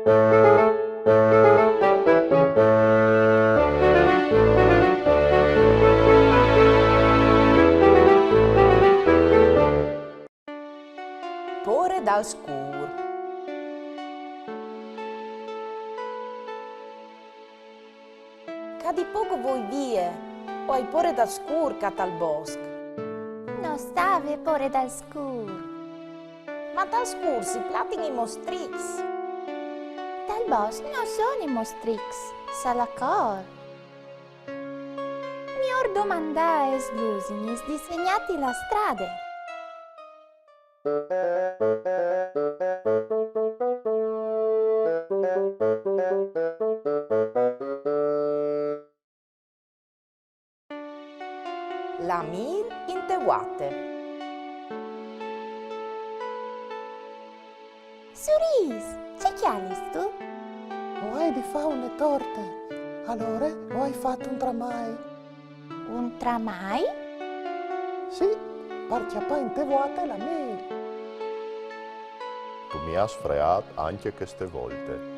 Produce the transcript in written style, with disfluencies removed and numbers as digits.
Pore dal scur. Ca di poco voi vie, o hai pore dal scur cat al bosc. Non stave pure dal scur. Ma dal scur si platin i mostrix. Dal bosc non sono i mostrix, sa la cor. Mi or domandaes lusinis disegnati la strade. La mir in te guate. Suris, c'è chialis tu? O hai di fare une torte? Allora, o hai fatto un tramai? Un tramai? Sì, perché poi in te vuote la mela. Tu mi hai sfreato anche queste volte.